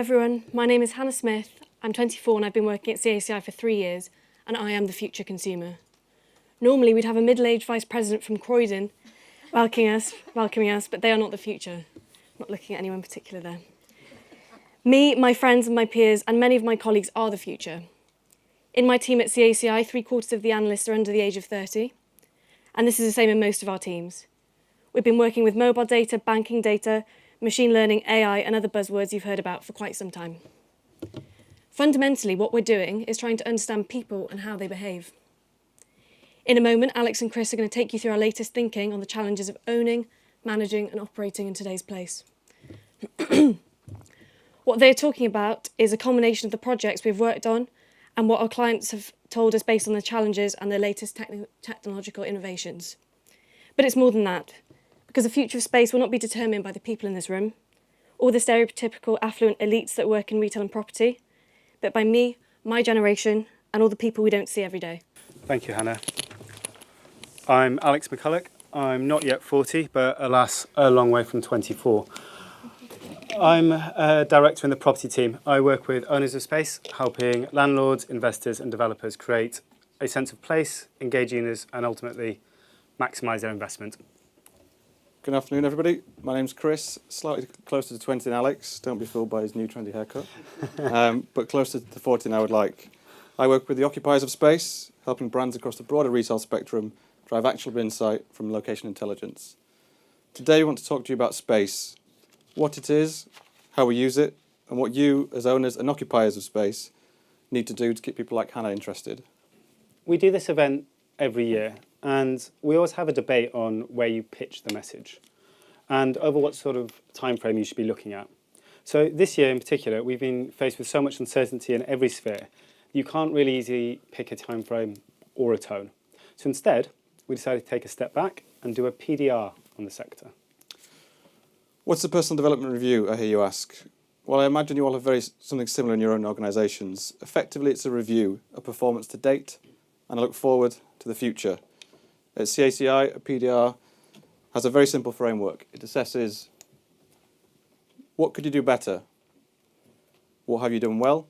everyone, my name is Hannah Smith. I'm 24 and I've been working at CACI for 3 years, and I am the future consumer. Normally we'd have a middle-aged vice president from Croydon welcoming us, but they are not the future. I'm not looking at anyone in particular there. Me, my friends and my peers and many of my colleagues are the future. In my team at CACI, 3/4 of the analysts are under the age of 30, and this is the same in most of our teams. We've been working with mobile data, banking data, machine learning, AI, and other buzzwords you've heard about for quite some time. Fundamentally, what we're doing is trying to understand people and how they behave. In a moment, Alex and Chris are going to take you through our latest thinking on the challenges of owning, managing, and operating in today's place. What they're talking about is a combination of the projects we've worked on and what our clients have told us based on the challenges and the latest technological innovations. But it's more than that, because the future of space will not be determined by the people in this room, or the stereotypical affluent elites that work in retail and property, but by me, my generation, and all the people we don't see every day. Thank you, Hannah. I'm Alex McCulloch. I'm not yet 40, but alas, a long way from 24. I'm a director in the property team. I work with owners of space, helping landlords, investors and developers create a sense of place, engage users and ultimately maximise their investment. Good afternoon, everybody. My name's Chris, slightly closer to 20 than Alex. Don't be fooled by his new trendy haircut, but closer to 40 than I would like. I work with the occupiers of space, helping brands across the broader retail spectrum drive actionable insight from location intelligence. Today, we want to talk to you about space, what it is, how we use it, and what you, as owners and occupiers of space, need to do to keep people like Hannah interested. We do this event every year, and we always have a debate on where you pitch the message and over what sort of time frame you should be looking at. So this year in particular, we've been faced with so much uncertainty in every sphere, you can't really easily pick a time frame or a tone. So instead, we decided to take a step back and do a PDR on the sector. What's a personal development review, I hear you ask? Well, I imagine you all have something similar in your own organisations. Effectively, it's a review of performance to date, and I look forward to the future. At CACI, a PDR has a very simple framework. It assesses what could you do better, what have you done well,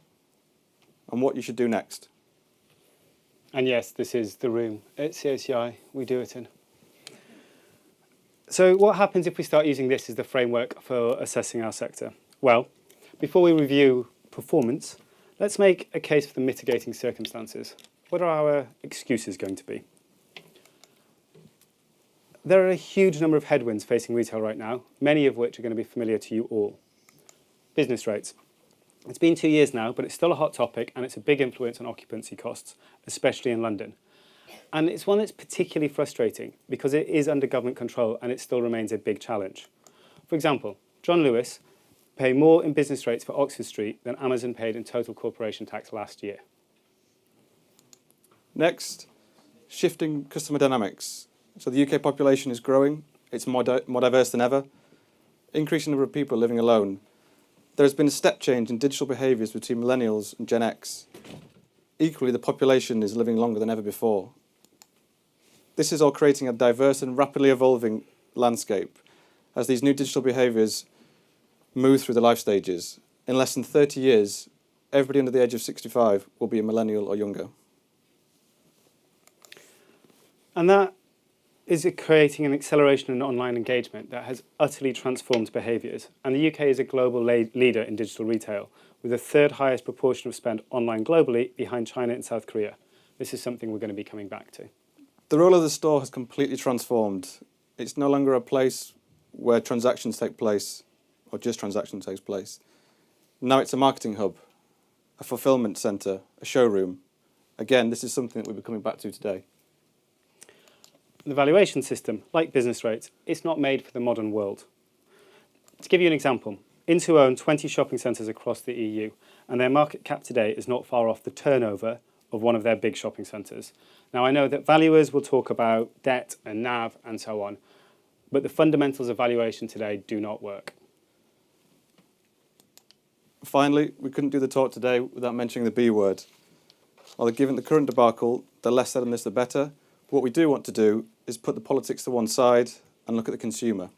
and what you should do next. And yes, this is the room at CACI we do it in. So what happens if we start using this as the framework for assessing our sector? Well, before we review performance, let's make a case for the mitigating circumstances. What are our excuses going to be? There are a huge number of headwinds facing retail right now, many of which are going to be familiar to you all. Business rates. It's been 2 years now, but it's still a hot topic and it's a big influence on occupancy costs, especially in London. And it's one that's particularly frustrating because it is under government control and it still remains a big challenge. For example, John Lewis paid more in business rates for Oxford Street than Amazon paid in total corporation tax last year. Next, shifting customer dynamics. So the UK population is growing, it's more diverse than ever, increasing number of people living alone. There has been a step change in digital behaviours between millennials and Gen X. Equally, the population is living longer than ever before. This is all creating a diverse and rapidly evolving landscape as these new digital behaviours move through the life stages. In less than 30 years, everybody under the age of 65 will be a millennial or younger. And that is creating an acceleration in online engagement that has utterly transformed behaviours. And the UK is a global leader in digital retail, with the third highest proportion of spend online globally behind China and South Korea. This is something we're going to be coming back to. The role of the store has completely transformed. It's no longer a place where transactions take place, or just transactions takes place. Now it's a marketing hub, a fulfilment centre, a showroom. Again, this is something that we'll be coming back to today. The valuation system, like business rates, it's not made for the modern world. To give you an example, Intu own 20 shopping centres across the EU, and their market cap today is not far off the turnover of one of their big shopping centres. Now, I know that valuers will talk about debt and NAV and so on, but the fundamentals of valuation today do not work. Finally, we couldn't do the talk today without mentioning the B word. Although given the current debacle, the less said on this, the better. What we do want to do is put the politics to one side and look at the consumer.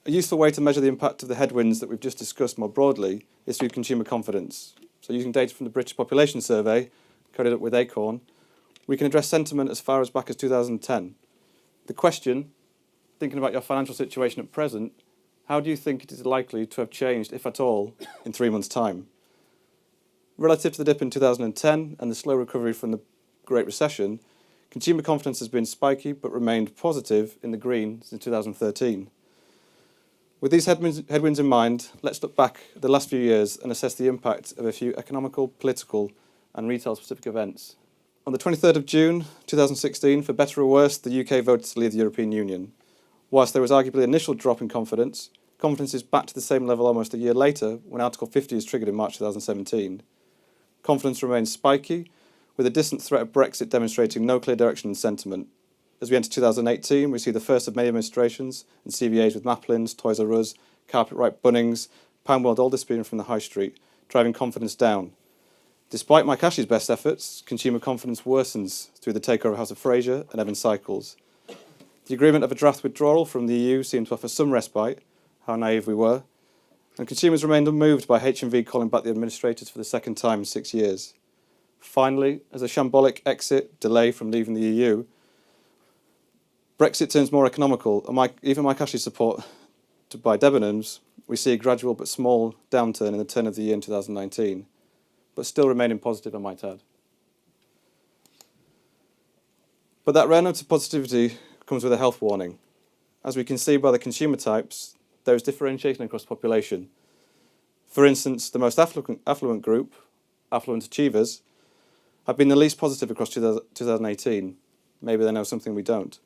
A useful way to measure the impact of the headwinds that we've just discussed more broadly is through consumer confidence. So using data from the British Population Survey, carried out with Acorn, we can address sentiment as far as back as 2010. The question, thinking about your financial situation at present, how do you think it is likely to have changed, if at all, in 3 months' time? Relative to the dip in 2010 and the slow recovery from the Great Recession, consumer confidence has been spiky but remained positive in the green since 2013. With these headwinds in mind, let's look back at the last few years and assess the impact of a few economical, political and retail-specific events. On the 23rd of June 2016, for better or worse, the UK voted to leave the European Union. Whilst there was arguably an initial drop in confidence, confidence is back to the same level almost a year later when Article 50 is triggered in March 2017. Confidence remains spiky, with a distant threat of Brexit demonstrating no clear direction in sentiment. As we enter 2018, we see the first of many demonstrations and CVAs with Maplin's, Toys R Us, Carpetright, Bunnings, Poundworld all disappearing from the high street, driving confidence down. Despite Mike Ashley's best efforts, consumer confidence worsens through the takeover of House of Fraser and Evans Cycles. The agreement of a draft withdrawal from the EU seemed to offer some respite, how naive we were, and consumers remained unmoved by HMV calling back the administrators for the second time in 6 years. Finally, as a shambolic exit delay from leaving the EU, Brexit turns more economical, and even Mike Ashley's support by Debenhams, we see a gradual but small downturn in the turn of the year in 2019, but still remaining positive, I might add. But that rare note of positivity comes with a health warning. As we can see by the consumer types, there is differentiation across the population. For instance, the most affluent group, affluent achievers, have been the least positive across 2018. Maybe they know something we don't.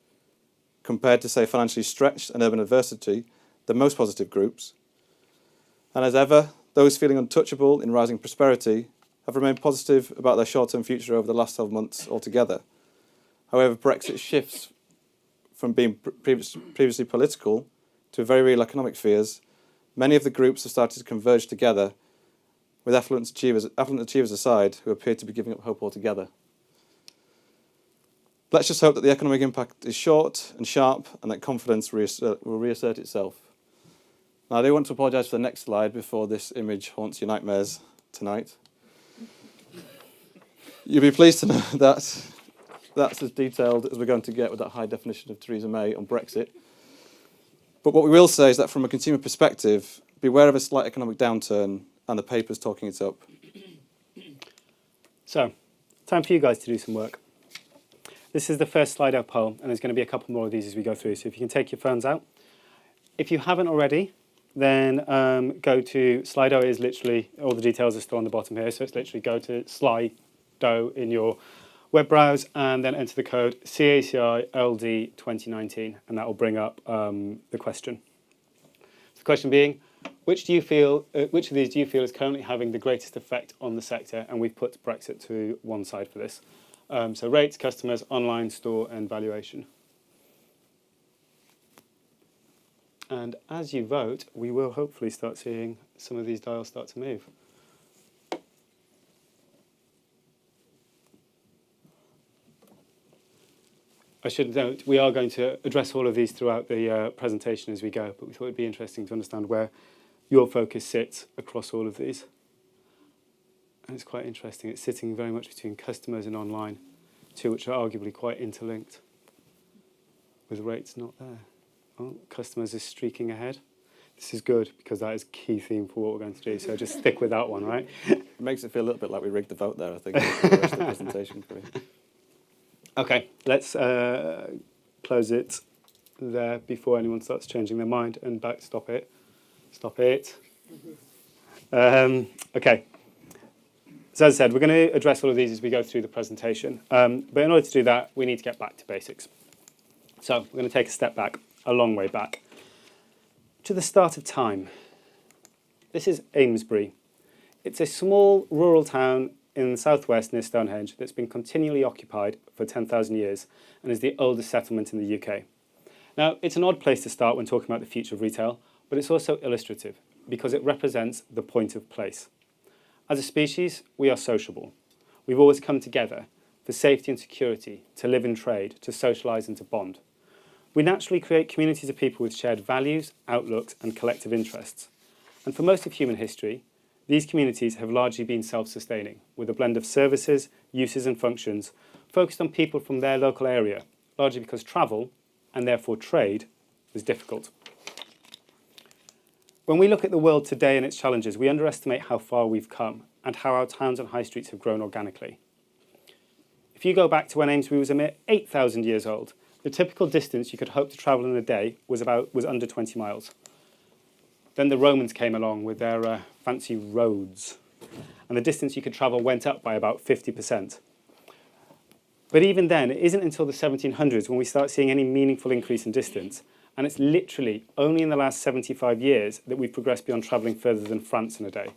Compared to, say, financially stretched and urban adversity, the most positive groups. And as ever, those feeling untouchable in rising prosperity have remained positive about their short-term future over the last 12 months altogether. However, Brexit shifts from being previously political to very real economic fears. Many of the groups have started to converge together, with affluent achievers aside, who appear to be giving up hope altogether. Let's just hope that the economic impact is short and sharp and that confidence will reassert itself. Now, I do want to apologise for the next slide before this image haunts your nightmares tonight. You'll be pleased to know that that's as detailed as we're going to get with that high definition of Theresa May on Brexit. But what we will say is that from a consumer perspective, beware of a slight economic downturn and the papers talking it up. So, time for you guys to do some work. This is the first Slido poll, and there's going to be a couple more of these as we go through, so if you can take your phones out. If you haven't already, then go to Slido. Is literally, all the details are still on the bottom here, so it's literally go to Slido in your web browse and then enter the code CACI-LD 2019, and that will bring up the question. The question being, which of these do you feel is currently having the greatest effect on the sector? And we've put Brexit to one side for this. So rates, customers, online, store, and valuation. And as you vote, we will hopefully start seeing some of these dials start to move. I should note, we are going to address all of these throughout the presentation as we go, but we thought it would be interesting to understand where your focus sits across all of these. And it's quite interesting. It's sitting very much between customers and online, two which are arguably quite interlinked, with rates not there. Oh, customers is streaking ahead. This is good because that is a key theme for what we're going to do, so just stick with that one, right? It makes it feel a little bit like we rigged the vote there, I think, for the rest of the presentation. Okay, let's close it there before anyone starts changing their mind and stop it. Stop it. Okay. So as I said, we're going to address all of these as we go through the presentation. But in order to do that, we need to get back to basics. So we're going to take a step back, a long way back, to the start of time. This is Amesbury. It's a small rural town in the southwest near Stonehenge that's been continually occupied for 10,000 years and is the oldest settlement in the UK. Now, it's an odd place to start when talking about the future of retail, but it's also illustrative because it represents the point of place. As a species, we are sociable. We've always come together for safety and security, to live and trade, to socialise and to bond. We naturally create communities of people with shared values, outlooks, and collective interests. And for most of human history, these communities have largely been self-sustaining, with a blend of services, uses, and functions focused on people from their local area, largely because travel, and therefore trade, was difficult. When we look at the world today and its challenges, we underestimate how far we've come and how our towns and high streets have grown organically. If you go back to when Amesbury was a mere 8,000 years old, the typical distance you could hope to travel in a day was under 20 miles. Then the Romans came along with their fancy roads, and the distance you could travel went up by about 50%. But even then, it isn't until the 1700s when we start seeing any meaningful increase in distance, and it's literally only in the last 75 years that we've progressed beyond travelling further than France in a day.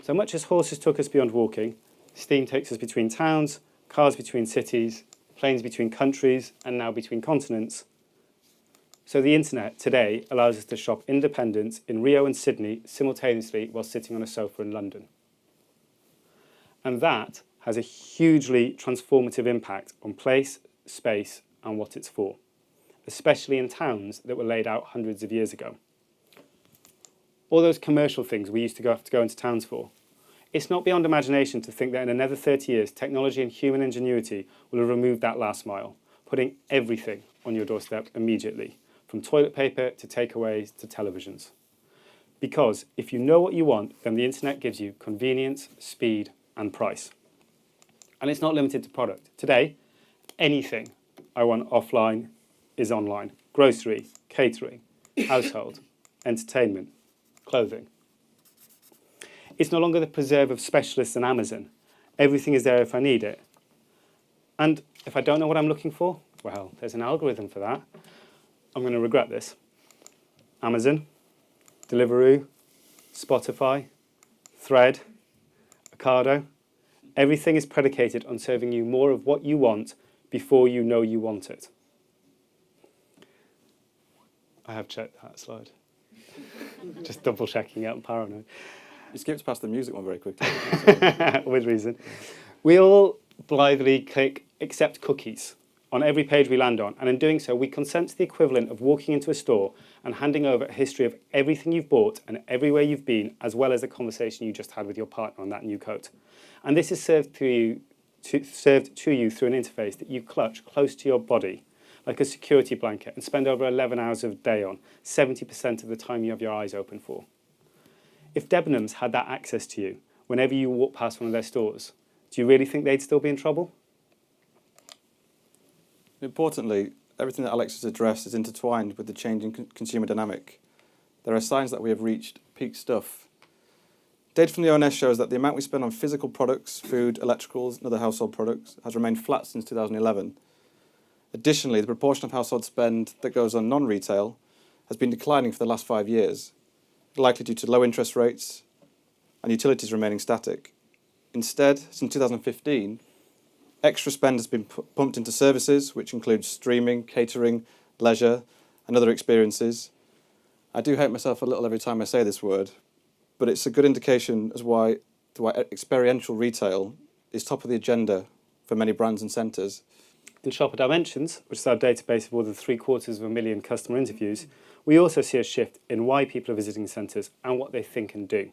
So much as horses took us beyond walking, steam takes us between towns, cars between cities, planes between countries, and now between continents. So the internet today allows us to shop independence in Rio and Sydney simultaneously while sitting on a sofa in London. And that has a hugely transformative impact on place, space, and what it's for, especially in towns that were laid out hundreds of years ago. All those commercial things we used to have to go into towns for. It's not beyond imagination to think that in another 30 years, technology and human ingenuity will have removed that last mile, putting everything on your doorstep immediately, from toilet paper to takeaways to televisions. Because if you know what you want, then the internet gives you convenience, speed, and price. And it's not limited to product. Today, anything I want offline is online. Grocery, catering, household, entertainment, clothing. It's no longer the preserve of specialists and Amazon. Everything is there if I need it. And if I don't know what I'm looking for, well, there's an algorithm for that. I'm going to regret this. Amazon, Deliveroo, Spotify, Thread, Ocado. Everything is predicated on serving you more of what you want before you know you want it. I have checked that slide. Just double checking it, I'm paranoid. You skipped past the music one very quickly. With reason. We all blithely click accept cookies on every page we land on, and in doing so, we consent to the equivalent of walking into a store and handing over a history of everything you've bought and everywhere you've been, as well as a conversation you just had with your partner on that new coat. And this is served to you through an interface that you clutch close to your body, like a security blanket, and spend over 11 hours a day on, 70% of the time you have your eyes open for. If Debenhams had that access to you whenever you walk past one of their stores, do you really think they'd still be in trouble? Importantly, everything that Alex has addressed is intertwined with the changing consumer dynamic. There are signs that we have reached peak stuff. Data from the ONS shows that the amount we spend on physical products, food, electricals, and other household products has remained flat since 2011. Additionally, the proportion of household spend that goes on non-retail has been declining for the last 5 years, likely due to low interest rates and utilities remaining static. Instead, since 2015, extra spend has been pumped into services, which include streaming, catering, leisure, and other experiences. I do hate myself a little every time I say this word, but it's a good indication as why experiential retail is top of the agenda for many brands and centres. In Shopper Dimensions, which is our database of more than 750,000 customer interviews, we also see a shift in why people are visiting centres and what they think and do.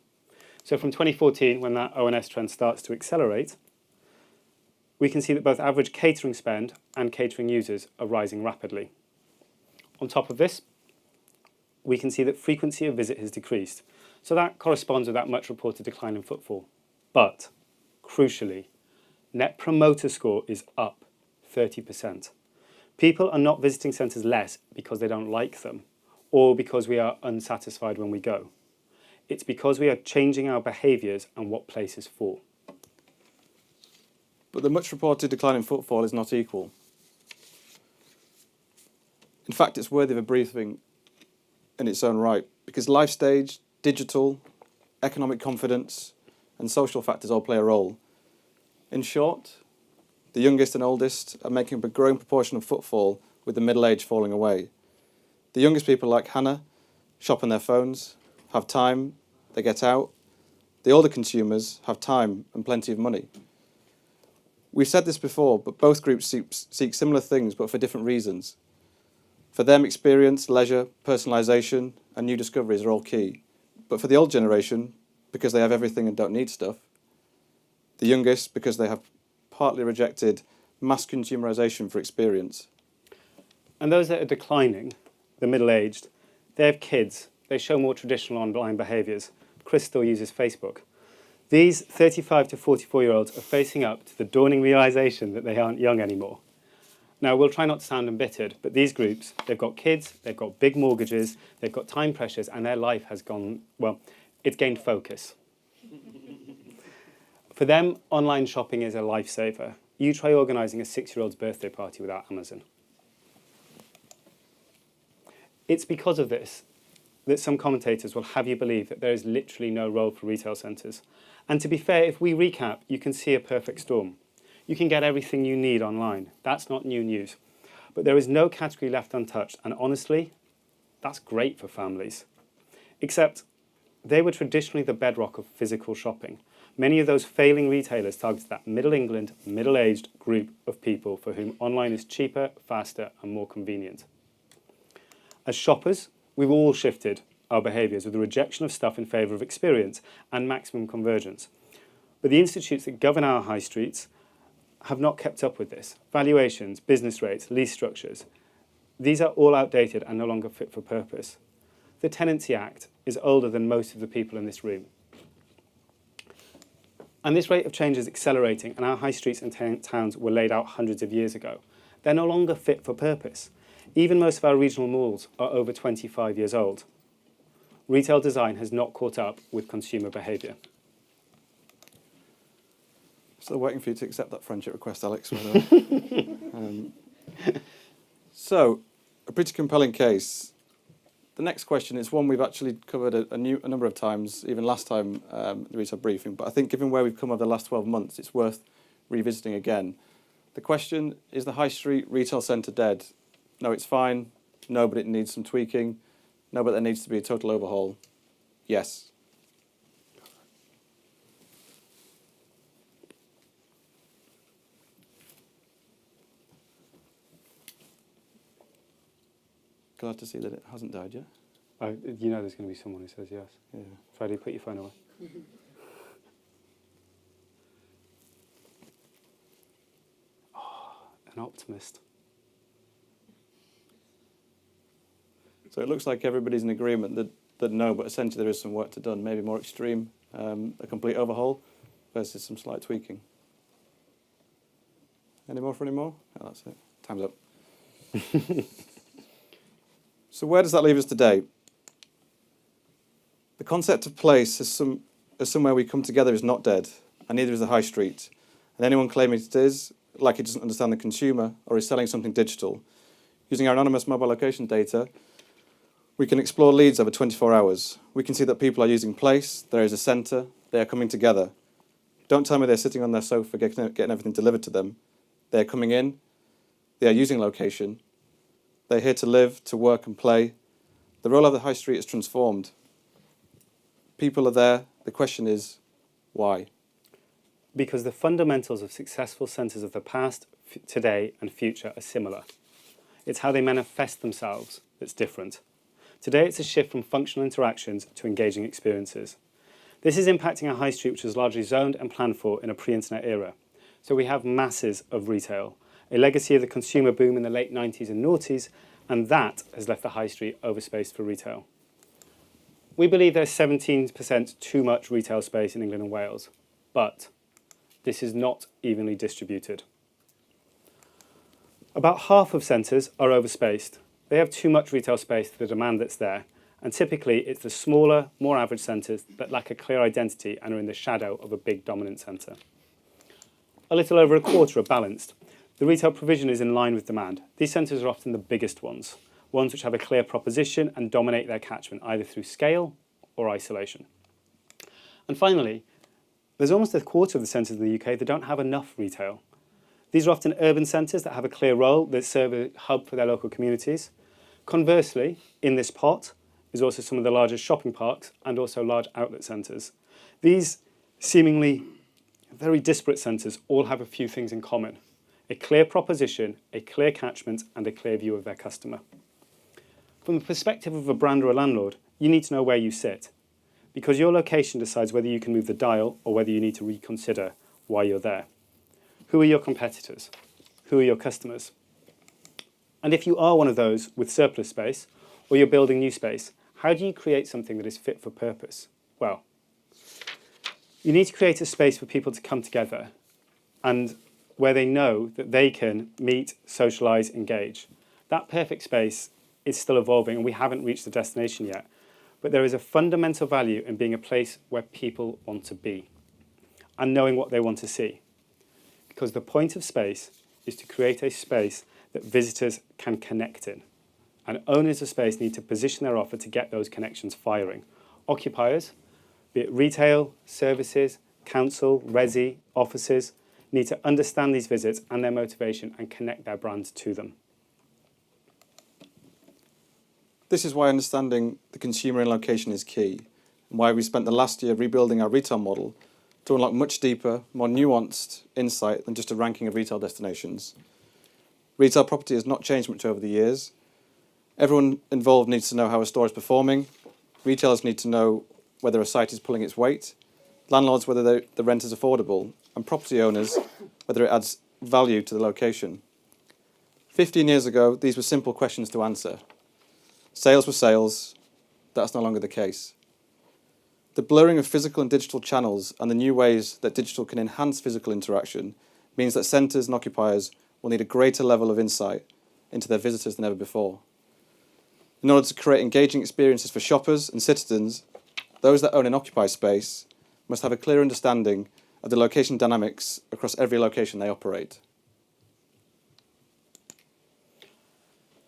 So from 2014, when that ONS trend starts to accelerate, we can see that both average catering spend and catering users are rising rapidly. On top of this, we can see that frequency of visit has decreased. So that corresponds with that much reported decline in footfall. But, crucially, Net Promoter Score is up 30%. People are not visiting centres less because they don't like them or because we are unsatisfied when we go. It's because we are changing our behaviours and what place is for. But the much reported decline in footfall is not equal. In fact, it's worthy of a briefing in its own right, because life stage, digital, economic confidence, and social factors all play a role. In short, the youngest and oldest are making up a growing proportion of footfall, with the middle age falling away. The youngest people, like Hannah, shop on their phones, have time, they get out. The older consumers have time and plenty of money. We've said this before, but both groups seek similar things, but for different reasons. For them, experience, leisure, personalisation and new discoveries are all key. But for the old generation, because they have everything and don't need stuff, the youngest, because they have partly rejected mass consumerisation for experience. And those that are declining, the middle-aged, they have kids. They show more traditional online behaviours. Chris still uses Facebook. These 35 to 44-year-olds are facing up to the dawning realisation that they aren't young anymore. Now, we'll try not to sound embittered, but these groups, they've got kids, they've got big mortgages, they've got time pressures, and their life has gone, well, it's gained focus. For them, online shopping is a lifesaver. You try organising a 6-year-old's birthday party without Amazon. It's because of this that some commentators will have you believe that there is literally no role for retail centres. And to be fair, if we recap, you can see a perfect storm. You can get everything you need online. That's not new news. But there is no category left untouched, and honestly, that's great for families. Except they were traditionally the bedrock of physical shopping. Many of those failing retailers targeted that Middle England, middle-aged group of people for whom online is cheaper, faster, and more convenient. As shoppers, we've all shifted our behaviours with the rejection of stuff in favour of experience and maximum convergence. But the institutes that govern our high streets have not kept up with this. Valuations, business rates, lease structures, these are all outdated and no longer fit for purpose. The Tenancy Act is older than most of the people in this room. And this rate of change is accelerating, and our high streets and towns were laid out hundreds of years ago. They're no longer fit for purpose. Even most of our regional malls are over 25 years old. Retail design has not caught up with consumer behaviour. Still waiting for you to accept that friendship request, Alex. So, a pretty compelling case. The next question is one we've actually covered a number of times, even last time the retail briefing, but I think given where we've come over the last 12 months, it's worth revisiting again. The question, is the high street retail centre dead? No, it's fine. No, but it needs some tweaking. No, but there needs to be a total overhaul. Yes. Glad to see that it hasn't died yet. You know there's going to be someone who says yes. Yeah. Freddie, put your phone away. An optimist. So it looks like everybody's in agreement that no, but essentially there is some work to done, maybe more extreme, a complete overhaul versus some slight tweaking. Any more for any more? Oh, that's it. Time's up. So where does that leave us today? The concept of place as somewhere we come together is not dead, and neither is the high street. And anyone claiming it is, like it doesn't understand the consumer or is selling something digital. Using our anonymous mobile location data, we can explore leads over 24 hours. We can see that people are using place, there is a centre, they are coming together. Don't tell me they're sitting on their sofa getting everything delivered to them. They're coming in, they are using location, they're here to live, to work and play. The role of the high street is transformed. People are there, the question is, why? Because the fundamentals of successful centres of the past, today and future are similar. It's how they manifest themselves that's different. Today it's a shift from functional interactions to engaging experiences. This is impacting our high street, which was largely zoned and planned for in a pre-internet era. So we have masses of retail, a legacy of the consumer boom in the late 90s and noughties, and that has left the high street overspaced for retail. We believe there's 17% too much retail space in England and Wales, but this is not evenly distributed. About half of centres are overspaced. They have too much retail space for the demand that's there, and typically it's the smaller, more average centres that lack a clear identity and are in the shadow of a big dominant centre. A little over a quarter are balanced. The retail provision is in line with demand. These centres are often the biggest ones which have a clear proposition and dominate their catchment either through scale or isolation. And finally, there's almost a quarter of the centres in the UK that don't have enough retail. These are often urban centres that have a clear role, that serve a hub for their local communities. Conversely, in this pot is also some of the largest shopping parks and also large outlet centres. These seemingly very disparate centres all have a few things in common: a clear proposition, a clear catchment, and a clear view of their customer. From the perspective of a brand or a landlord, you need to know where you sit, because your location decides whether you can move the dial or whether you need to reconsider why you're there. Who are your competitors? Who are your customers? And if you are one of those with surplus space, or you're building new space, how do you create something that is fit for purpose? Well, you need to create a space for people to come together and where they know that they can meet, socialise, engage. That perfect space is still evolving and we haven't reached the destination yet. But there is a fundamental value in being a place where people want to be and knowing what they want to see. Because the point of space is to create a space that visitors can connect in. And owners of space need to position their offer to get those connections firing. Occupiers, be it retail, services, council, resi, offices, need to understand these visits and their motivation and connect their brand to them. This is why understanding the consumer in location is key, and why we spent the last year rebuilding our retail model to unlock much deeper, more nuanced insight than just a ranking of retail destinations. Retail property has not changed much over the years. Everyone involved needs to know how a store is performing. Retailers need to know whether a site is pulling its weight. Landlords whether the rent is affordable. And property owners whether it adds value to the location. 15 years ago, these were simple questions to answer. Sales were sales. That's no longer the case. The blurring of physical and digital channels and the new ways that digital can enhance physical interaction means that centres and occupiers will need a greater level of insight into their visitors than ever before. In order to create engaging experiences for shoppers and citizens, those that own and occupy space must have a clear understanding of the location dynamics across every location they operate.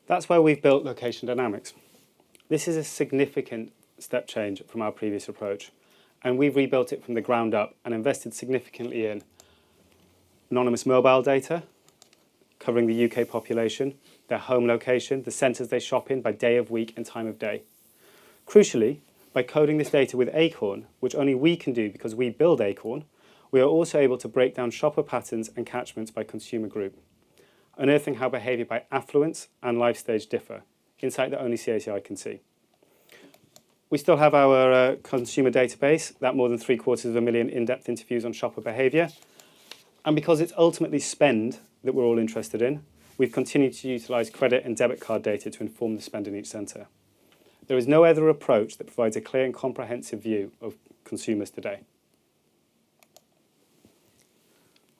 That's why we've built Location Dynamics. This is a significant step change from our previous approach, and we've rebuilt it from the ground up and invested significantly in anonymous mobile data, covering the UK population, their home location, the centres they shop in by day of week and time of day. Crucially, by coding this data with Acorn, which only we can do because we build Acorn, we are also able to break down shopper patterns and catchments by consumer group, unearthing how behaviour by affluence and life stage differ, insight that only CACI can see. We still have our consumer database, that more than 750,000 in-depth interviews on shopper behaviour, and because it's ultimately spend that we're all interested in, we've continued to utilise credit and debit card data to inform the spend in each centre. There is no other approach that provides a clear and comprehensive view of consumers today.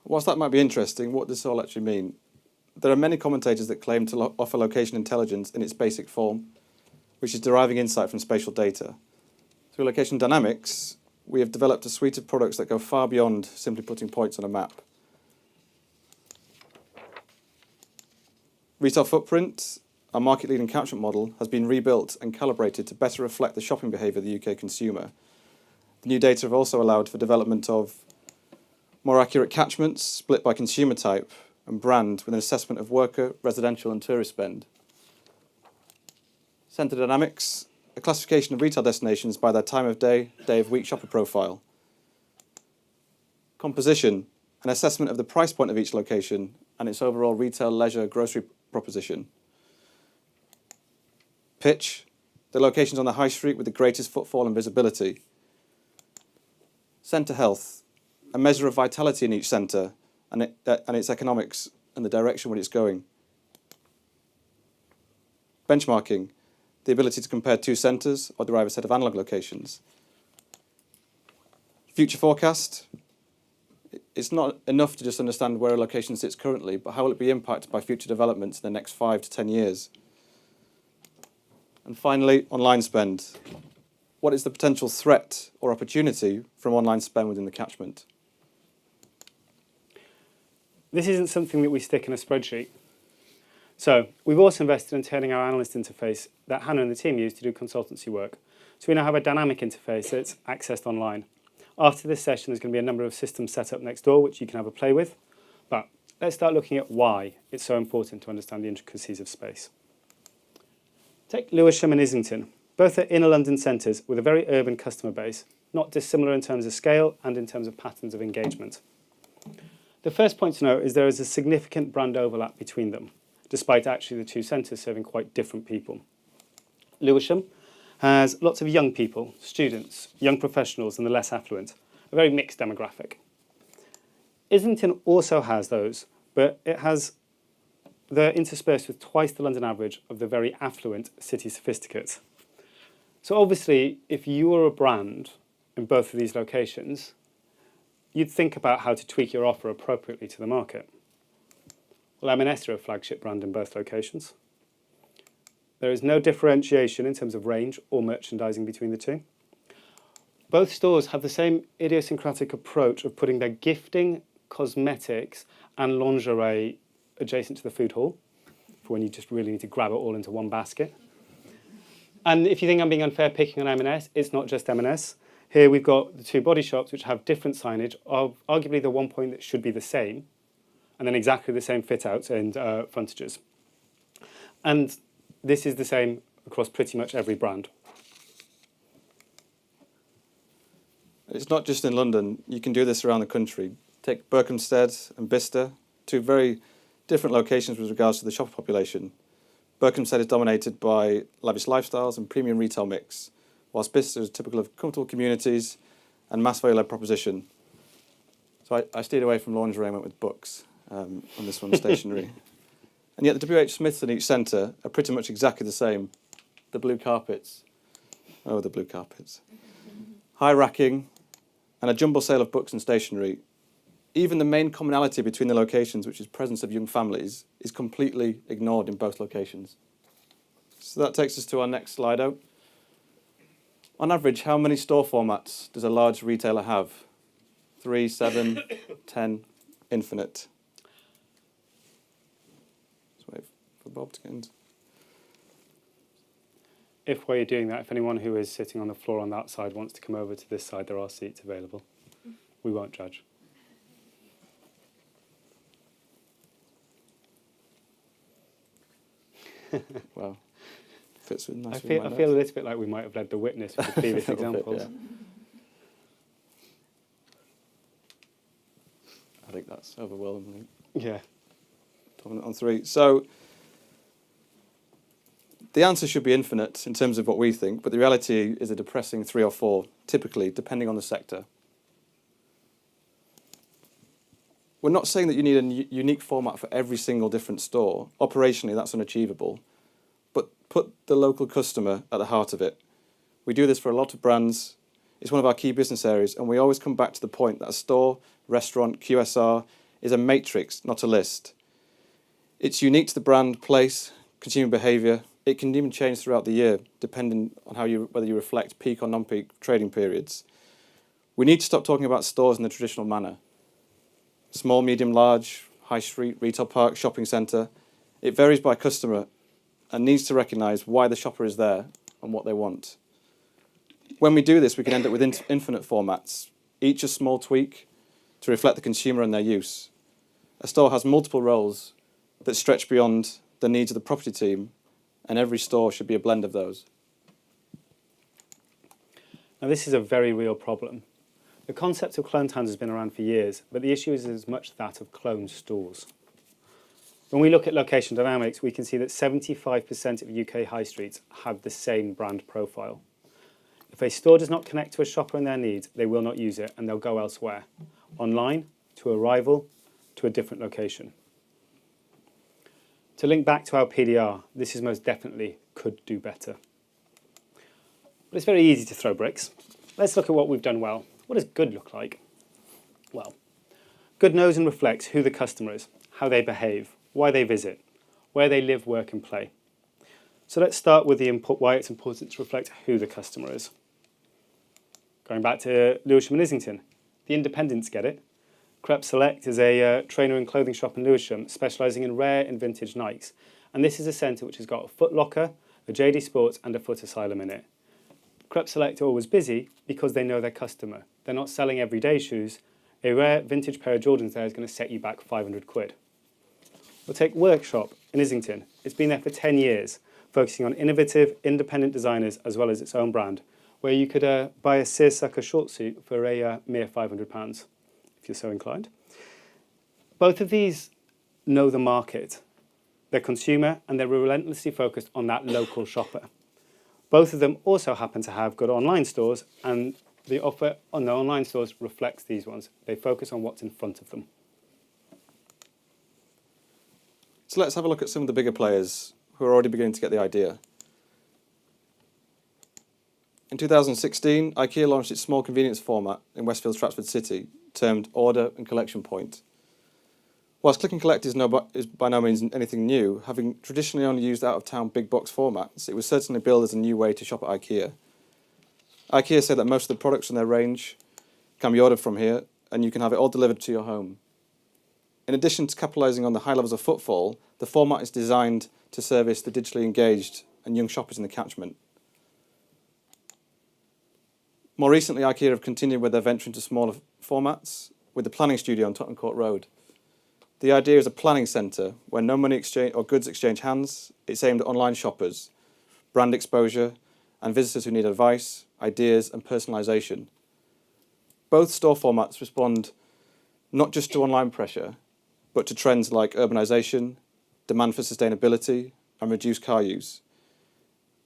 Whilst that might be interesting, what does this all actually mean? There are many commentators that claim to offer location intelligence in its basic form, which is deriving insight from spatial data. Through Location Dynamics, we have developed a suite of products that go far beyond simply putting points on a map. Retail Footprint, our market-leading catchment model, has been rebuilt and calibrated to better reflect the shopping behaviour of the UK consumer. The new data have also allowed for development of more accurate catchments split by consumer type and brand with an assessment of worker, residential and tourist spend. Centre Dynamics, a classification of retail destinations by their time of day, day of week shopper profile. Composition, an assessment of the price point of each location and its overall retail, leisure, grocery proposition. Pitch, the locations on the high street with the greatest footfall and visibility. Centre Health, a measure of vitality in each centre and its economics and the direction where it's going. Benchmarking, the ability to compare two centres or derive a set of analogue locations. Future forecast, it's not enough to just understand where a location sits currently, but how will it be impacted by future developments in the next 5 to 10 years? And finally, online spend. What is the potential threat or opportunity from online spend within the catchment? This isn't something that we stick in a spreadsheet. So we've also invested in turning our analyst interface that Hannah and the team use to do consultancy work. So we now have a dynamic interface that's accessed online. After this session, there's going to be a number of systems set up next door, which you can have a play with. But let's start looking at why it's so important to understand the intricacies of space. Take Lewisham and Islington. Both are inner London centres with a very urban customer base, not dissimilar in terms of scale and in terms of patterns of engagement. The first point to note is there is a significant brand overlap between them, despite actually the two centres serving quite different people. Lewisham has lots of young people, students, young professionals and the less affluent, a very mixed demographic. Islington also has those, but they're interspersed with twice the London average of the very affluent city sophisticates. So obviously, if you were a brand in both of these locations, you'd think about how to tweak your offer appropriately to the market. Well, M&S are a flagship brand in both locations. There is no differentiation in terms of range or merchandising between the two. Both stores have the same idiosyncratic approach of putting their gifting, cosmetics and lingerie adjacent to the food hall for when you just really need to grab it all into one basket. And if you think I'm being unfair picking on M&S, it's not just M&S. Here we've got the two body shops which have different signage, of arguably the one point that should be the same, and then exactly the same fit outs and frontages. And this is the same across pretty much every brand. It's not just in London, you can do this around the country. Take Berkhamsted and Bicester, two very different locations with regards to the shopper population. Berkhamsted is dominated by lavish lifestyles and premium retail mix, whilst Bicester is typical of comfortable communities and mass value-led proposition. So I steered away from lingerie and went with books on this one, stationery. And yet the WH Smiths in each centre are pretty much exactly the same. The blue carpets. Oh, the blue carpets. High racking and a jumble sale of books and stationery. Even the main commonality between the locations, which is presence of young families, is completely ignored in both locations. So that takes us to our next slide out. On average, how many store formats does a large retailer have? 3, 7, 10, infinite. Let's wait for Bob to get in. If while you're doing that, if anyone who is sitting on the floor on that side wants to come over to this side, there are seats available. We won't judge. Well, fits with I nicely. feel a little bit like we might have led the witness with the previous examples. Bit, yeah. I think that's overwhelmingly Yeah. dominant on 3. So the answer should be infinite in terms of what we think, but the reality is a depressing 3 or 4, typically, depending on the sector. We're not saying that you need a unique format for every single different store. Operationally, that's unachievable. But put the local customer at the heart of it. We do this for a lot of brands. It's one of our key business areas, and we always come back to the point that a store, restaurant, QSR is a matrix, not a list. It's unique to the brand, place, consumer behaviour. It can even change throughout the year, depending on whether you reflect peak or non-peak trading periods. We need to stop talking about stores in the traditional manner. Small, medium, large, high street, retail park, shopping centre. It varies by customer and needs to recognise why the shopper is there and what they want. When we do this, we can end up with infinite formats, each a small tweak to reflect the consumer and their use. A store has multiple roles that stretch beyond the needs of the property team, and every store should be a blend of those. Now, this is a very real problem. The concept of clone towns has been around for years, but the issue is as much that of clone stores. When we look at location dynamics, we can see that 75% of UK high streets have the same brand profile. If a store does not connect to a shopper and their needs, they will not use it and they'll go elsewhere, online, to a rival, to a different location. To link back to our PDR, this is most definitely could do better. But it's very easy to throw bricks. Let's look at what we've done well. What does good look like? Well, good knows and reflects who the customer is, how they behave, why they visit, where they live, work and play. So let's start with why it's important to reflect who the customer is. Going back to Lewisham and Islington, the independents get it. Crep Select is a trainer and clothing shop in Lewisham specialising in rare and vintage Nikes. And this is a centre which has got a Foot Locker, a JD Sports and a Foot Asylum in it. Crep Select are always busy because they know their customer. They're not selling everyday shoes. A rare vintage pair of Jordans there is going to set you back 500 quid. We'll take Workshop in Islington. It's been there for 10 years, focusing on innovative, independent designers as well as its own brand, where you could buy a seersucker short suit for a mere £500, if you're so inclined. Both of these know the market, their consumer, and they're relentlessly focused on that local shopper. Both of them also happen to have good online stores, and the offer on the online stores reflects these ones. They focus on what's in front of them. So let's have a look at some of the bigger players who are already beginning to get the idea. In 2016, IKEA launched its small convenience format in Westfield Stratford City, termed Order and Collection Point. Whilst click and collect is by no means anything new, having traditionally only used out-of-town big box formats, it was certainly billed as a new way to shop at IKEA. IKEA say that most of the products in their range can be ordered from here, and you can have it all delivered to your home. In addition to capitalising on the high levels of footfall, the format is designed to service the digitally engaged and young shoppers in the catchment. More recently, IKEA have continued with their venture into smaller formats with the planning studio on Tottenham Court Road. The idea is a planning centre where no money exchange or goods exchange hands. It's aimed at online shoppers, brand exposure, and visitors who need advice, ideas, and personalisation. Both store formats respond not just to online pressure, but to trends like urbanisation, demand for sustainability, and reduced car use.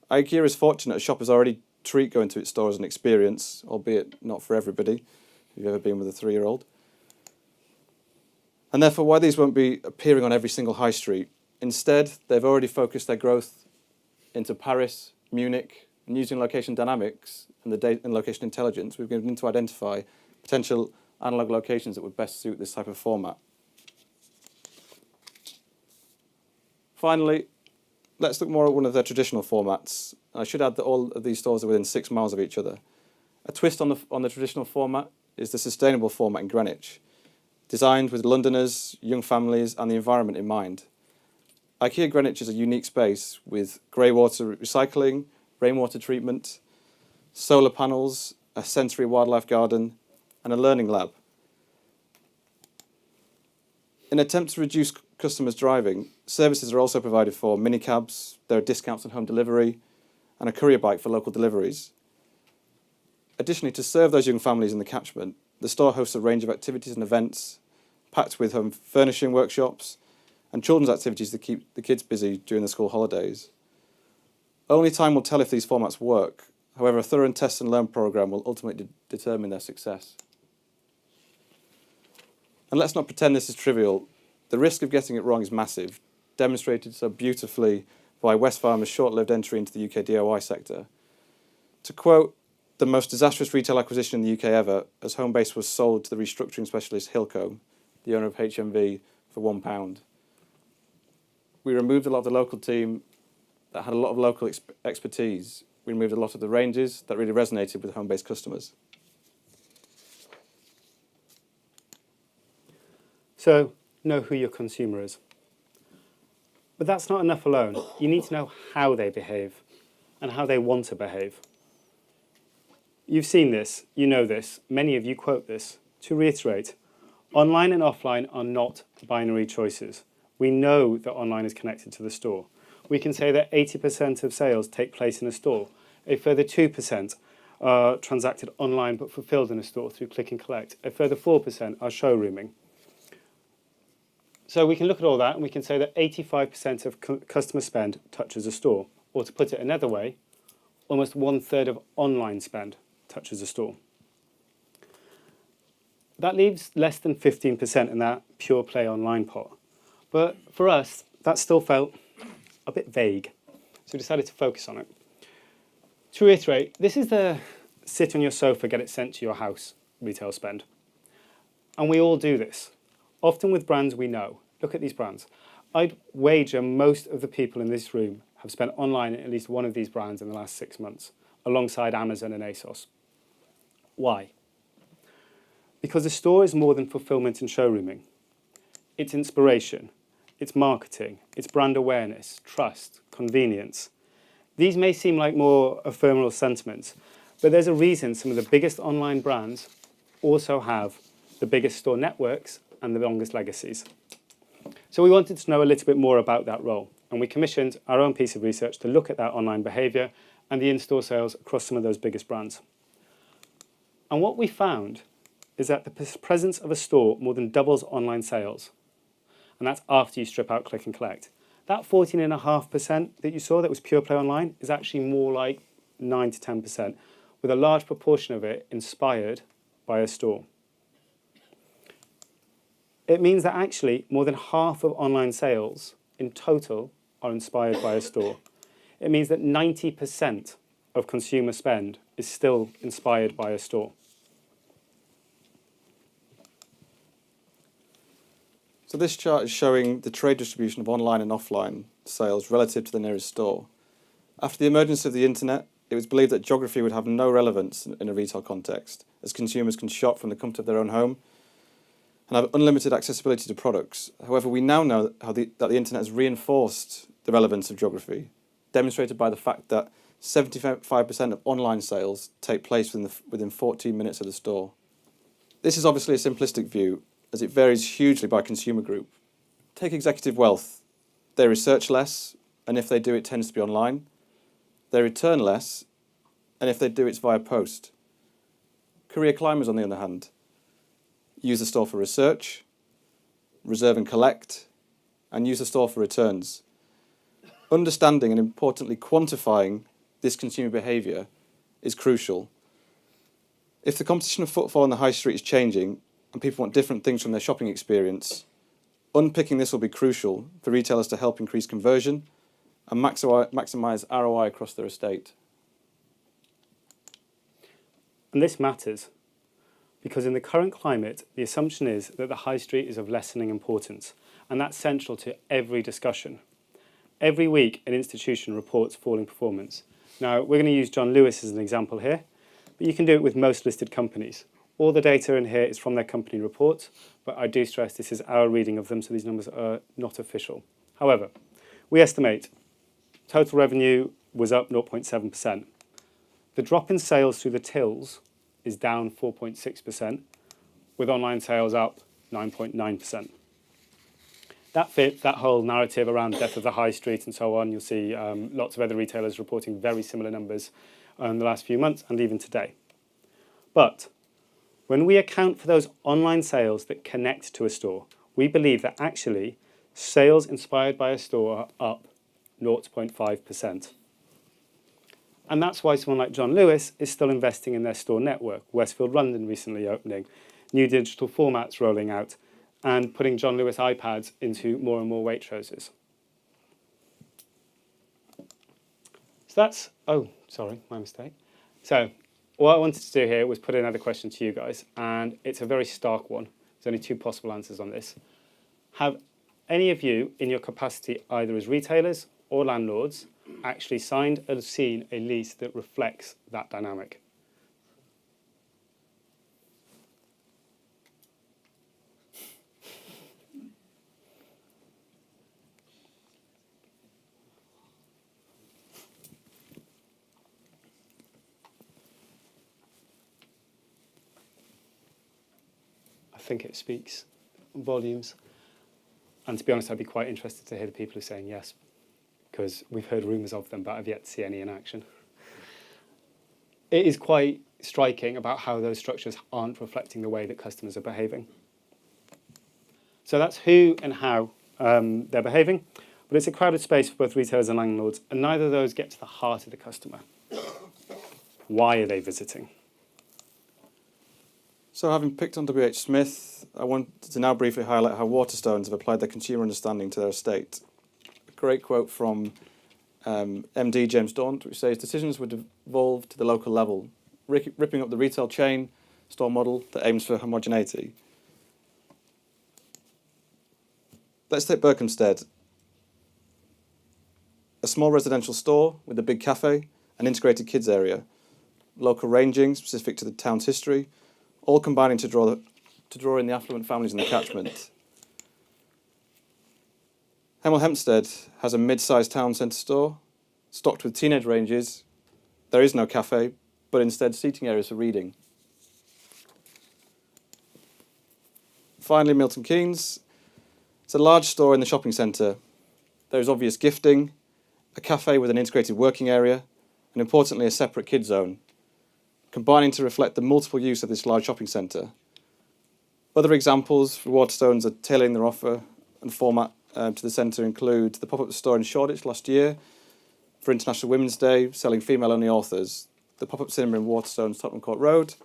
IKEA is fortunate as shoppers already treat going to its store as an experience, albeit not for everybody, if you've ever been with a 3-year-old. And therefore, why these won't be appearing on every single high street. Instead, they've already focused their growth into Paris, Munich, and using location dynamics and the data and location intelligence, we've been able to identify potential analogue locations that would best suit this type of format. Finally, let's look more at one of their traditional formats. I should add that all of these stores are within 6 miles of each other. A twist on the traditional format is the sustainable format in Greenwich, designed with Londoners, young families, and the environment in mind. IKEA Greenwich is a unique space with grey water recycling, rainwater treatment, solar panels, a sensory wildlife garden, and a learning lab. In an attempt to reduce customers driving, services are also provided for minicabs, there are discounts on home delivery, and a courier bike for local deliveries. Additionally, to serve those young families in the catchment, the store hosts a range of activities and events, packed with home furnishing workshops and children's activities to keep the kids busy during the school holidays. Only time will tell if these formats work. However, a thorough test and learn programme will ultimately determine their success. And let's not pretend this is trivial. The risk of getting it wrong is massive, demonstrated so beautifully by Westfarmers' short-lived entry into the UK DIY sector. To quote, the most disastrous retail acquisition in the UK ever, as Homebase was sold to the restructuring specialist Hilco, the owner of HMV, for £1. We removed a lot of the local team that had a lot of local expertise. We removed a lot of the ranges that really resonated with Homebase customers. So, know who your consumer is. But that's not enough alone. You need to know how they behave and how they want to behave. You've seen this, you know this, many of you quote this. To reiterate, online and offline are not binary choices. We know that online is connected to the store. We can say that 80% of sales take place in a store. A further 2% are transacted online but fulfilled in a store through click and collect. A further 4% are showrooming. So we can look at all that and we can say that 85% of customer spend touches a store. Or to put it another way, almost 1/3 of online spend touches a store. That leaves less than 15% in that pure play online pot. But for us, that still felt a bit vague. So we decided to focus on it. To reiterate, this is the sit on your sofa, get it sent to your house retail spend. And we all do this, often with brands we know. Look at these brands. I'd wager most of the people in this room have spent online at least one of these brands in the last 6 months, alongside Amazon and ASOS. Why? Because the store is more than fulfillment and showrooming. It's inspiration, it's marketing, it's brand awareness, trust, convenience. These may seem like more ephemeral sentiments, but there's a reason some of the biggest online brands also have the biggest store networks and the longest legacies. So we wanted to know a little bit more about that role, and we commissioned our own piece of research to look at that online behaviour and the in-store sales across some of those biggest brands. And what we found is that the presence of a store more than doubles online sales, and that's after you strip out click and collect. That 14.5% that you saw that was pure play online is actually more like 9 to 10%, with a large proportion of it inspired by a store. It means that actually more than half of online sales in total are inspired by a store. It means that 90% of consumer spend is still inspired by a store. So this chart is showing the trade distribution of online and offline sales relative to the nearest store. After the emergence of the internet, it was believed that geography would have no relevance in a retail context, as consumers can shop from the comfort of their own home and have unlimited accessibility to products. However, we now know that the internet has reinforced the relevance of geography, demonstrated by the fact that 75% of online sales take place within 14 minutes of the store. This is obviously a simplistic view, as it varies hugely by consumer group. Take executive wealth. They research less, and if they do, it tends to be online. They return less, and if they do, it's via post. Career climbers, on the other hand, use the store for research, reserve and collect, and use the store for returns. Understanding and, importantly, quantifying this consumer behaviour is crucial. If the competition of footfall on the high street is changing and people want different things from their shopping experience, unpicking this will be crucial for retailers to help increase conversion and maximise ROI across their estate. And this matters because in the current climate, the assumption is that the high street is of lessening importance, and that's central to every discussion. Every week, an institution reports falling performance. Now, we're going to use John Lewis as an example here, but you can do it with most listed companies. All the data in here is from their company reports, but I do stress this is our reading of them, so these numbers are not official. However, we estimate total revenue was up 0.7%. The drop in sales through the tills is down 4.6%, with online sales up 9.9%. That fits that whole narrative around death of the high street and so on. You'll see lots of other retailers reporting very similar numbers in the last few months and even today. But when we account for those online sales that connect to a store, we believe that actually sales inspired by a store are up 0.5%. And that's why someone like John Lewis is still investing in their store network. Westfield London recently opening, new digital formats rolling out, and putting John Lewis iPads into more and more Waitroses. So that's, oh, sorry, my mistake. So what I wanted to do here was put another question to you guys, and it's a very stark one. There's only two possible answers on this. Have any of you, in your capacity either as retailers or landlords, actually signed or seen a lease that reflects that dynamic? I think it speaks volumes. And to be honest, I'd be quite interested to hear the people who are saying yes, because we've heard rumours of them, but I've yet to see any in action. It is quite striking about how those structures aren't reflecting the way that customers are behaving. So that's who and how they're behaving, but it's a crowded space for both retailers and landlords, and neither of those get to the heart of the customer. Why are they visiting? So having picked on WH Smith, I want to now briefly highlight how Waterstones have applied their consumer understanding to their estate. A great quote from MD James Daunt, which says, decisions would evolve to the local level, ripping up the retail chain store model that aims for homogeneity. Let's take Berkhamsted. A small residential store with a big cafe, an integrated kids area, local ranging specific to the town's history, all combining to draw in the affluent families in the catchment. Hemel Hempstead has a mid-sized town centre store, stocked with teenage ranges. There is no cafe, but instead seating areas for reading. Finally, Milton Keynes. It's a large store in the shopping centre. There is obvious gifting, a cafe with an integrated working area, and importantly, a separate kids zone, combining to reflect the multiple use of this large shopping centre. Other examples for Waterstones are tailoring their offer and format to the centre include the pop-up store in Shoreditch last year, for International Women's Day, selling female-only authors, the pop-up cinema in Waterstone's Tottenham Court Road,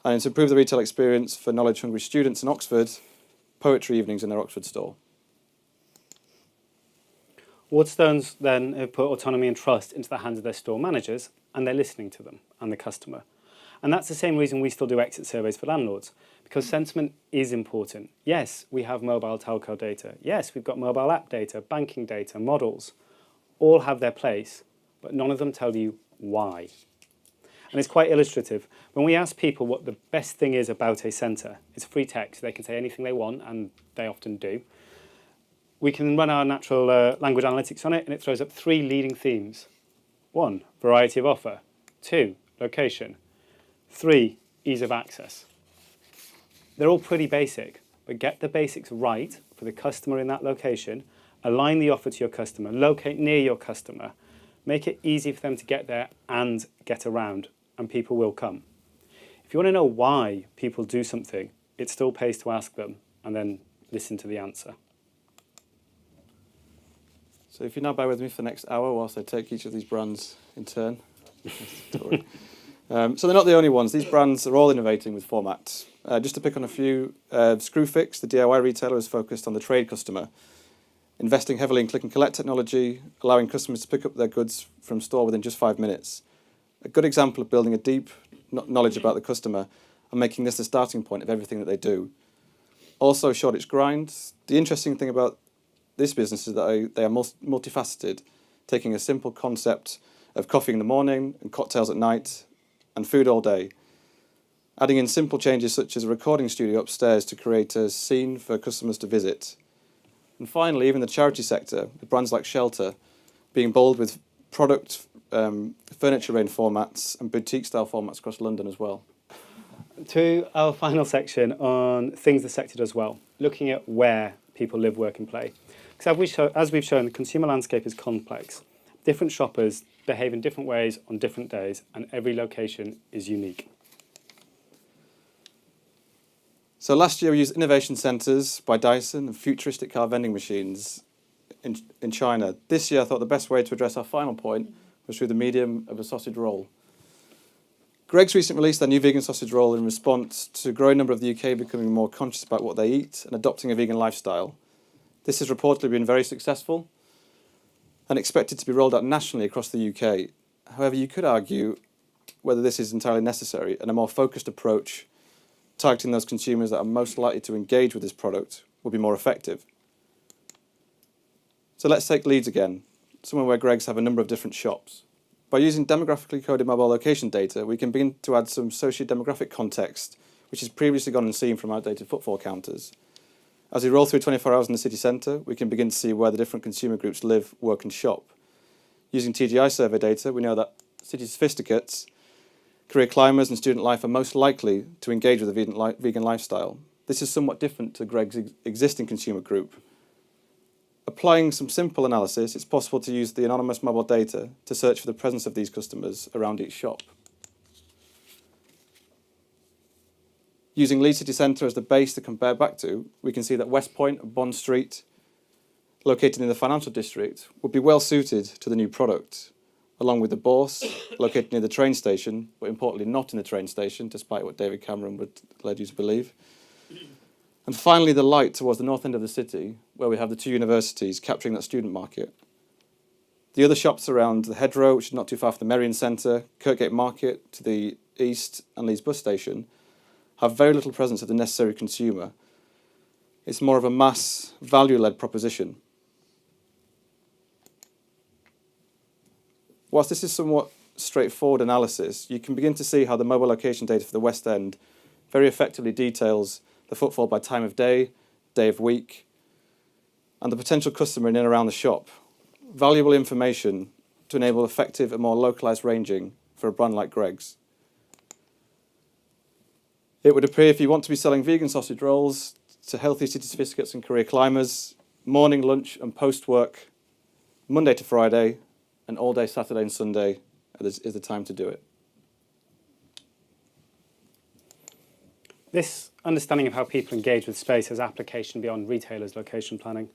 and to improve the retail experience for knowledge-hungry students in Oxford, poetry evenings in their Oxford store. Waterstones then have put autonomy and trust into the hands of their store managers, and they're listening to them and the customer. And that's the same reason we still do exit surveys for landlords, because sentiment is important. Yes, we have mobile telco data. Yes, we've got mobile app data, banking data, models. All have their place, but none of them tell you why. And it's quite illustrative. When we ask people what the best thing is about a centre, it's free text. They can say anything they want, and they often do. We can run our natural language analytics on it, and it throws up 3 leading themes. 1, variety of offer. 2, location. 3, ease of access. They're all pretty basic, but get the basics right for the customer in that location, align the offer to your customer, locate near your customer, make it easy for them to get there and get around, and people will come. If you want to know why people do something, it still pays to ask them and then listen to the answer. So if you now bear with me for the next hour whilst I take each of these brands in turn. So they're not the only ones. These brands are all innovating with formats. Just to pick on a few, Screwfix, the DIY retailer, is focused on the trade customer, investing heavily in click and collect technology, allowing customers to pick up their goods from store within just 5 minutes. A good example of building a deep knowledge about the customer and making this the starting point of everything that they do. Also, Shoreditch Grind. The interesting thing about this business is that they are multifaceted, taking a simple concept of coffee in the morning and cocktails at night and food all day, adding in simple changes such as a recording studio upstairs to create a scene for customers to visit. And finally, even the charity sector, with brands like Shelter, being bold with product, furniture range formats and boutique-style formats across London as well. To our final section on things the sector does well, looking at where people live, work and play. Because as we've shown, the consumer landscape is complex. Different shoppers behave in different ways on different days, and every location is unique. So last year we used innovation centres by Dyson and futuristic car vending machines in China. This year I thought the best way to address our final point was through the medium of a sausage roll. Greggs recently released their new vegan sausage roll in response to a growing number of the UK becoming more conscious about what they eat and adopting a vegan lifestyle. This has reportedly been very successful and expected to be rolled out nationally across the UK. However, you could argue whether this is entirely necessary, and a more focused approach targeting those consumers that are most likely to engage with this product will be more effective. So let's take Leeds again, somewhere where Greggs have a number of different shops. By using demographically coded mobile location data, we can begin to add some socio-demographic context, which has previously gone unseen from outdated footfall counters. As we roll through 24 hours in the city centre, we can begin to see where the different consumer groups live, work and shop. Using TGI survey data, we know that city sophisticates, career climbers and student life are most likely to engage with a vegan lifestyle. This is somewhat different to Greggs' existing consumer group. Applying some simple analysis, it's possible to use the anonymous mobile data to search for the presence of these customers around each shop. Using Leeds City Centre as the base to compare back to, we can see that West Point and Bond Street, located in the financial district, would be well suited to the new product, along with the Bourse, located near the train station, but importantly not in the train station, despite what David Cameron would lead you to believe. And finally, the Light towards the north end of the city, where we have the 2 universities capturing that student market. The other shops around the Hedgerow, which is not too far from the Merrion Centre, Kirkgate Market to the east and Leeds bus station, have very little presence of the necessary consumer. It's more of a mass, value-led proposition. Whilst this is somewhat straightforward analysis, you can begin to see how the mobile location data for the West End very effectively details the footfall by time of day of week, and the potential customer in and around the shop. Valuable information to enable effective and more localised ranging for a brand like Greggs. It would appear if you want to be selling vegan sausage rolls to healthy city sophisticates and career climbers, morning, lunch and post-work, Monday to Friday, and all day Saturday and Sunday is the time to do it. This understanding of how people engage with space has application beyond retailers' location planning.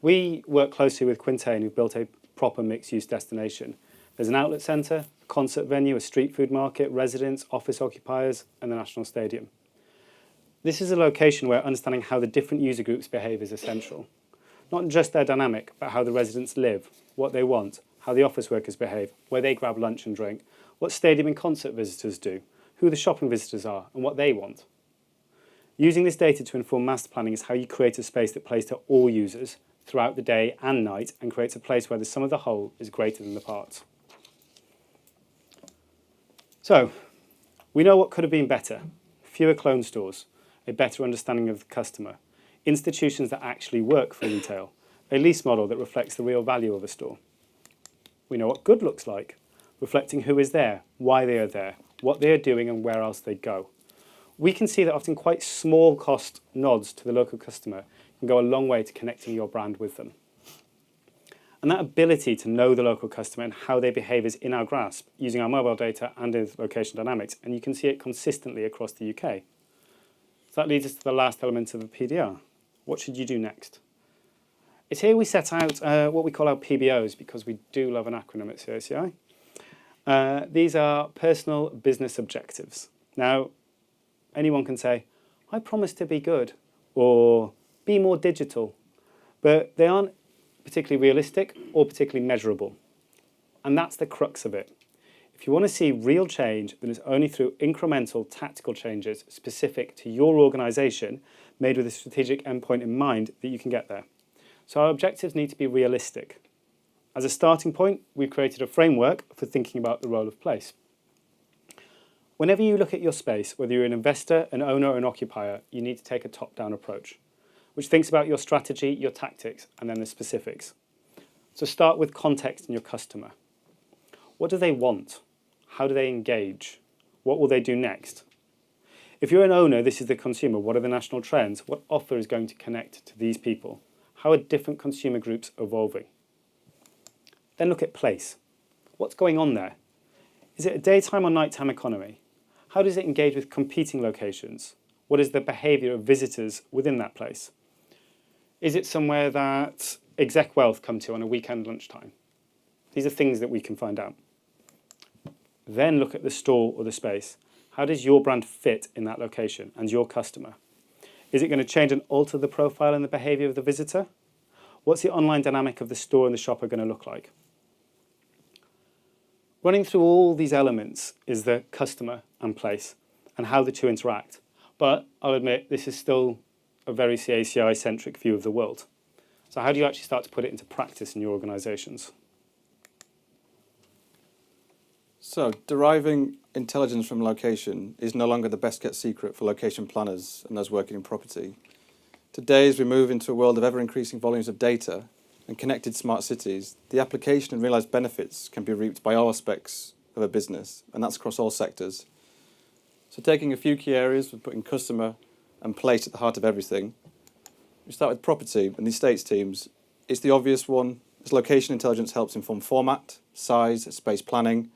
We work closely with Quintain, who've built a proper mixed-use destination. There's an outlet centre, a concert venue, a street food market, residents, office occupiers, and the National Stadium. This is a location where understanding how the different user groups behave is essential. Not just their dynamic, but how the residents live, what they want, how the office workers behave, where they grab lunch and drink, what stadium and concert visitors do, who the shopping visitors are, and what they want. Using this data to inform master planning is how you create a space that plays to all users throughout the day and night and creates a place where the sum of the whole is greater than the parts. So, we know what could have been better. Fewer clone stores, a better understanding of the customer, institutions that actually work for retail, a lease model that reflects the real value of a store. We know what good looks like, reflecting who is there, why they are there, what they are doing and where else they go. We can see that often quite small cost nods to the local customer can go a long way to connecting your brand with them. And that ability to know the local customer and how they behave is in our grasp using our mobile data and in location dynamics, and you can see it consistently across the UK. So that leads us to the last element of the PDR. What should you do next? It's here we set out what we call our PBOs, because we do love an acronym at CACI. These are personal business objectives. Now, anyone can say, I promise to be good, or be more digital, but they aren't particularly realistic or particularly measurable. And that's the crux of it. If you want to see real change, then it's only through incremental tactical changes specific to your organisation, made with a strategic endpoint in mind, that you can get there. So our objectives need to be realistic. As a starting point, we've created a framework for thinking about the role of place. Whenever you look at your space, whether you're an investor, an owner, or an occupier, you need to take a top-down approach, which thinks about your strategy, your tactics, and then the specifics. So start with context and your customer. What do they want? How do they engage? What will they do next? If you're an owner, this is the consumer. What are the national trends? What offer is going to connect to these people? How are different consumer groups evolving? Then look at place. What's going on there? Is it a daytime or nighttime economy? How does it engage with competing locations? What is the behaviour of visitors within that place? Is it somewhere that exec wealth come to on a weekend lunchtime? These are things that we can find out. Then look at the store or the space. How does your brand fit in that location and your customer? Is it going to change and alter the profile and the behaviour of the visitor? What's the online dynamic of the store and the shopper going to look like? Running through all these elements is the customer and place and how the two interact. But I'll admit, this is still a very CACI-centric view of the world. So how do you actually start to put it into practice in your organisations? So deriving intelligence from location is no longer the best kept secret for location planners and those working in property. Today, as we move into a world of ever-increasing volumes of data and connected smart cities, the application and realised benefits can be reaped by all aspects of a business, and that's across all sectors. So taking a few key areas, we're putting customer and place at the heart of everything. We start with property and the estates teams. It's the obvious one, as location intelligence helps inform format, size, space planning,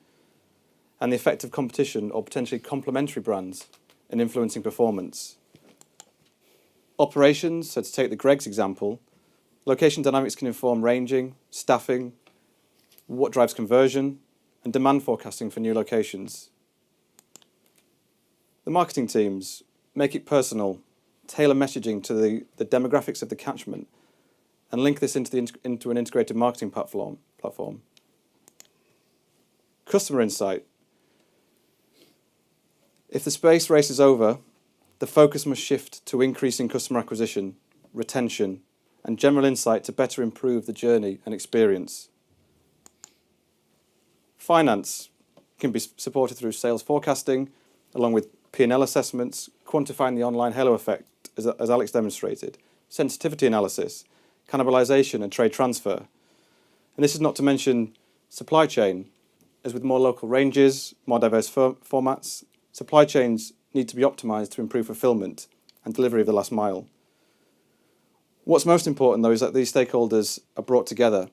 and the effect of competition or potentially complementary brands in influencing performance. Operations, so to take the Greggs example, location dynamics can inform ranging, staffing, what drives conversion, and demand forecasting for new locations. The marketing teams make it personal, tailor messaging to the demographics of the catchment, and link this into an integrated marketing platform. Customer insight. If the space race is over, the focus must shift to increasing customer acquisition, retention, and general insight to better improve the journey and experience. Finance can be supported through sales forecasting, along with P&L assessments, quantifying the online halo effect, as Alex demonstrated, sensitivity analysis, cannibalization and trade transfer. And this is not to mention supply chain, as with more local ranges, more diverse formats, supply chains need to be optimized to improve fulfillment and delivery of the last mile. What's most important, though, is that these stakeholders are brought together.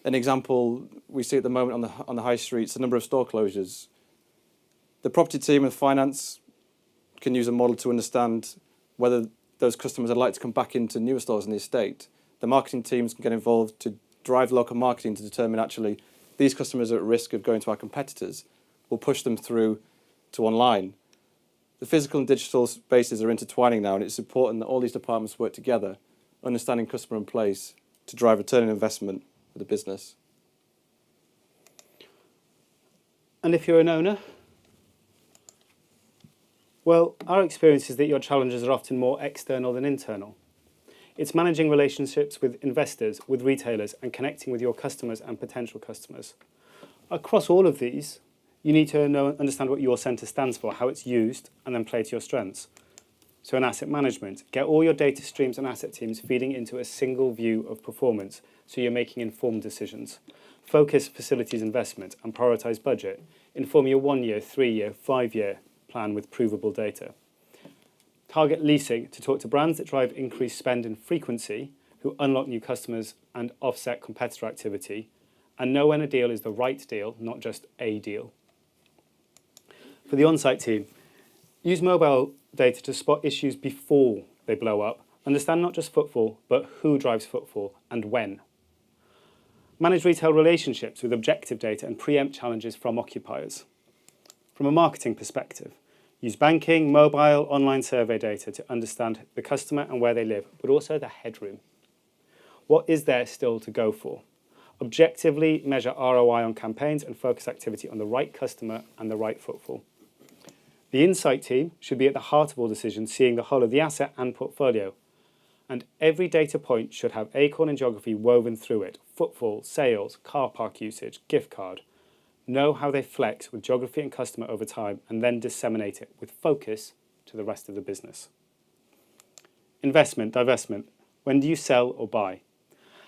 An example we see at the moment on the high streets, the number of store closures. The property team and finance can use a model to understand whether those customers are likely to come back into newer stores in the estate. the marketing teams can get involved to drive local marketing to determine actually these customers are at risk of going to our competitors. We'll push them through to online. The physical and digital spaces are intertwining now, and it's important that all these departments work together, understanding customer and place to drive return on investment for the business. And if you're an owner, well, our experience is that your challenges are often more external than internal. It's managing relationships with investors, with retailers, and connecting with your customers and potential customers. Across all of these, you need to understand what your centre stands for, how it's used, and then play to your strengths. So in asset management, get all your data streams and asset teams feeding into a single view of performance so you're making informed decisions. Focus facilities investment and prioritise budget. Inform your 1 year, 3 year, 5 year plan with provable data. Target leasing to talk to brands that drive increased spend and frequency, who unlock new customers and offset competitor activity, and know when a deal is the right deal, not just a deal. For the on-site team, use mobile data to spot issues before they blow up. Understand not just footfall, but who drives footfall and when. Manage retail relationships with objective data and preempt challenges from occupiers. From a marketing perspective, use banking, mobile, online survey data to understand the customer and where they live, but also the headroom. What is there still to go for? Objectively measure ROI on campaigns and focus activity on the right customer and the right footfall. The insight team should be at the heart of all decisions, seeing the whole of the asset and portfolio. And every data point should have acorn and geography woven through it. Footfall, sales, car park usage, gift card. Know how they flex with geography and customer over time, and then disseminate it with focus to the rest of the business. Investment, divestment. When do you sell or buy?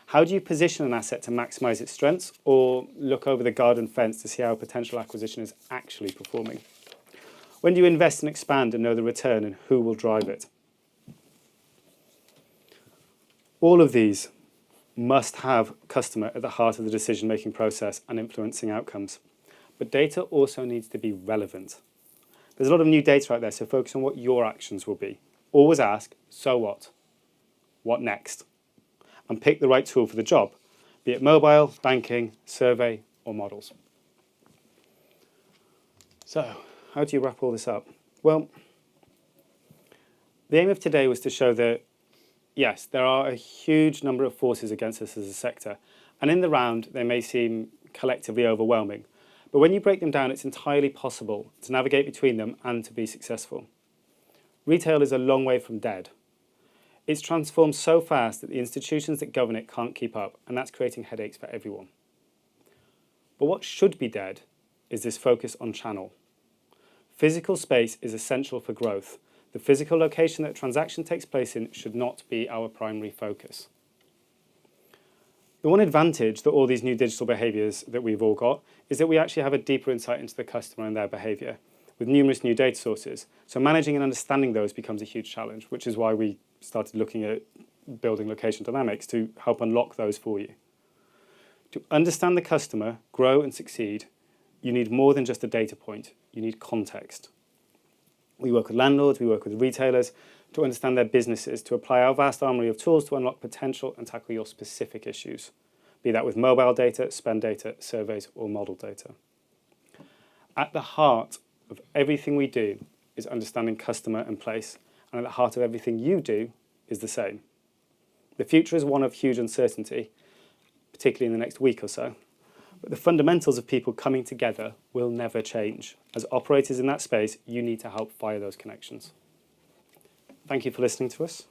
How do you position an asset to maximise its strengths, or look over the garden fence to see how a potential acquisition is actually performing? When do you invest and expand and know the return and who will drive it? All of these must have customer at the heart of the decision-making process and influencing outcomes. But data also needs to be relevant. There's a lot of new data out there, so focus on what your actions will be. Always ask, so what? What next? And pick the right tool for the job, be it mobile, banking, survey, or models. So, how do you wrap all this up? Well, the aim of today was to show that, yes, there are a huge number of forces against us as a sector, and in the round, they may seem collectively overwhelming. But when you break them down, it's entirely possible to navigate between them and to be successful. Retail is a long way from dead. It's transformed so fast that the institutions that govern it can't keep up, and that's creating headaches for everyone. But what should be dead is this focus on channel. Physical space is essential for growth. The physical location that a transaction takes place in should not be our primary focus. The one advantage that all these new digital behaviours that we've all got is that we actually have a deeper insight into the customer and their behaviour with numerous new data sources. So managing and understanding those becomes a huge challenge, which is why we started looking at building location dynamics to help unlock those for you. To understand the customer, grow and succeed, you need more than just a data point. You need context. We work with landlords, we work with retailers to understand their businesses, to apply our vast armoury of tools to unlock potential and tackle your specific issues, be that with mobile data, spend data, surveys, or model data. At the heart of everything we do is understanding customer and place, and at the heart of everything you do is the same. The future is one of huge uncertainty, particularly in the next week or so. But the fundamentals of people coming together will never change. As operators in that space, you need to help fire those connections. Thank you for listening to us.